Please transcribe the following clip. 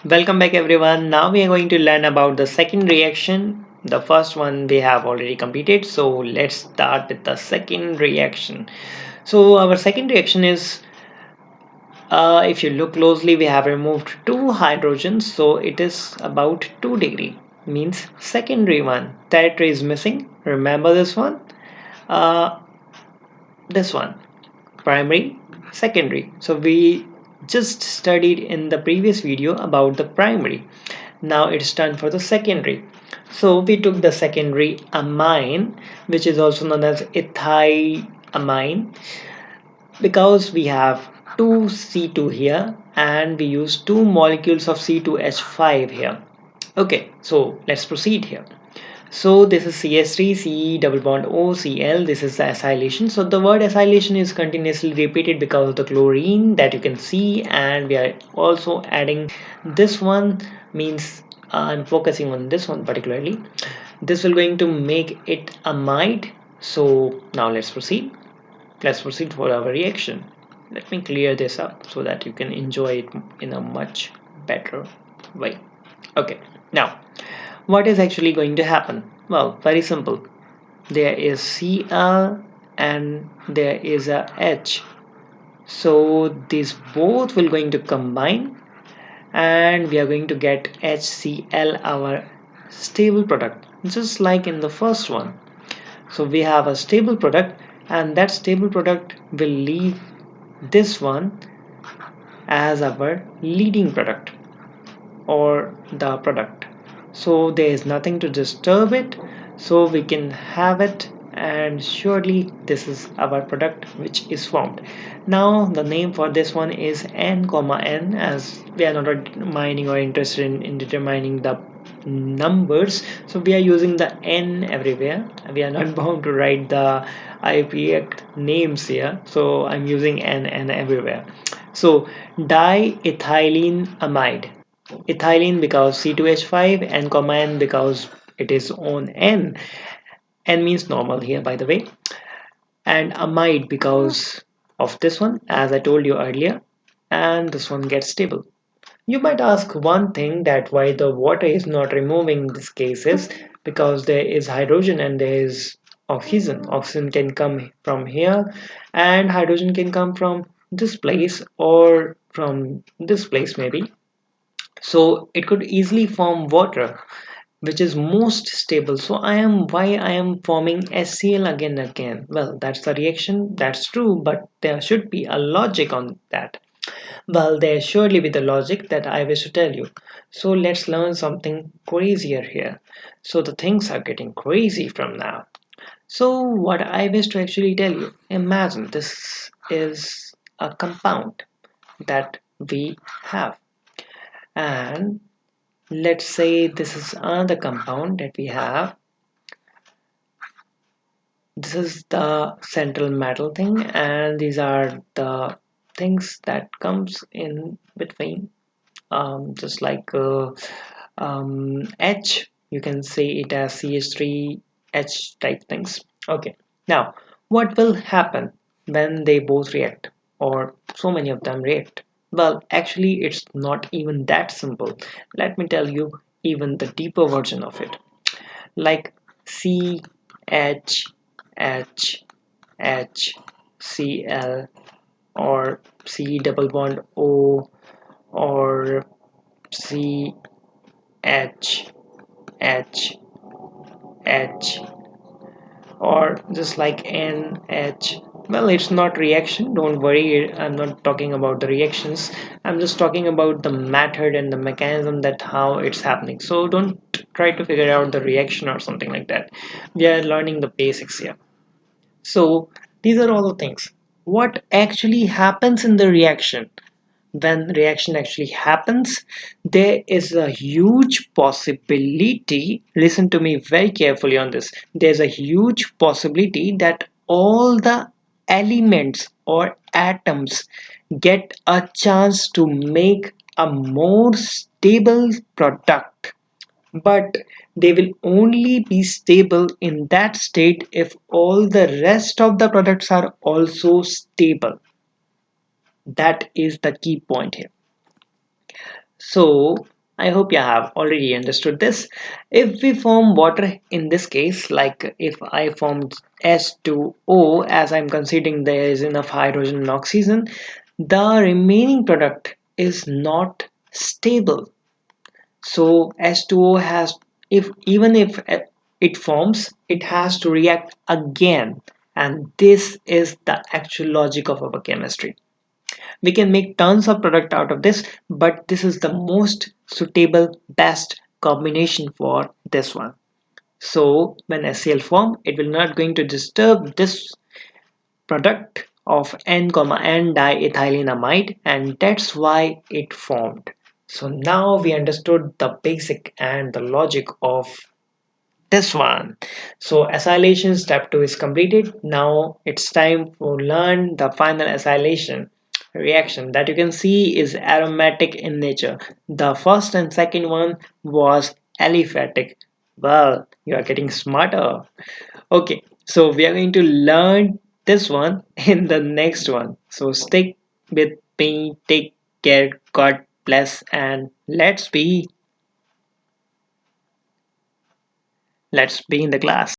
Welcome back everyone. Now we are going to learn about the second reaction. The first one we have already completed. So let's start with the second reaction. So our second reaction is if you look closely we have removed two hydrogens. So it is about 2 degree means secondary one. Tertiary is missing. Remember this one? Uh, this one. Primary, secondary. So we just studied in the previous video about the primary. Now it's time for the secondary. So we took the secondary amine, which is also known as ethylamine, because we have two C2 here and we use two molecules of C2H5 here. Okay, so let's proceed here. So this is CS3, Ce double bond O, Cl. This is the acylation. So the word acylation is continuously repeated because of the chlorine that you can see, and we are also adding this one. Means I'm focusing on this one particularly. This will going to make it amide. So now let's proceed. Let's proceed for our reaction. Let me clear this up so that you can enjoy it in a much better way. Okay, now what is actually going to happen? Well, very simple. There is Cl and there is a H. So these both will going to combine and we are going to get HCl, our stable product, just like in the first one. So we have a stable product and that stable product will leave this one as our leading product or the product. So there is nothing to disturb it, so we can have it, and surely this is our product which is formed. Now the name for this one is n comma n, as we are not mining or interested in determining the numbers, so we are using the n everywhere. We are not bound to write the IPAC names here, so I'm using n everywhere. So diethylene amide. Ethylene because C2H5, N comma N because it is on N. N means normal here, by the way. And amide because of this one, as I told you earlier. And this one gets stable. You might ask one thing, that why the water is not removing in this case is because there is hydrogen and there is oxygen. Oxygen can come from here and hydrogen can come from this place or from this place maybe. So it could easily form water, which is most stable. So I am forming HCl again. Well, that's the reaction, that's true, but there should be a logic on that. Well, there surely be the logic that I wish to tell you. So let's learn something crazier here. So the things are getting crazy from now. So what I wish to actually tell you, imagine this is a compound that we have, and let's say this is another compound that we have. This is the central metal thing, and these are the things that comes in between, just like H, you can say it as CH3H type things. Okay, now what will happen when they both react, or so many of them react? Well, actually it's not even that simple. Let me tell you even the deeper version of it, like C H H H Cl, or C double bond O, or C H H H, or just like NH. Well, it's not reaction, don't worry, I'm not talking about the reactions, I'm just talking about the method and the mechanism, that how it's happening. So don't try to figure out the reaction or something like that. We are learning the basics here. So these are all the things. What actually happens in the reaction? When reaction actually happens, there is a huge possibility, listen to me very carefully on this, there's a huge possibility that all the elements or atoms get a chance to make a more stable product, but they will only be stable in that state if all the rest of the products are also stable. That is the key point here. So I hope you have already understood this. If we form water in this case, like if I formed S2O, as I'm considering there is enough hydrogen and oxygen, the remaining product is not stable. So S2O has, if even if it forms, it has to react again. And this is the actual logic of our chemistry. We can make tons of product out of this, but this is the most suitable best combination for this one. So when HCl form, it will not going to disturb this product of n comma n diethylenamide, and that's why it formed. So now we understood the basic and the logic of this one. So acylation step 2 is completed. Now it's time to learn the final acylation reaction that you can see is aromatic in nature. The first and second one was aliphatic. Well, you are getting smarter. Okay, so we are going to learn this one in the next one. So stick with me, take care, God bless, and let's be in the class.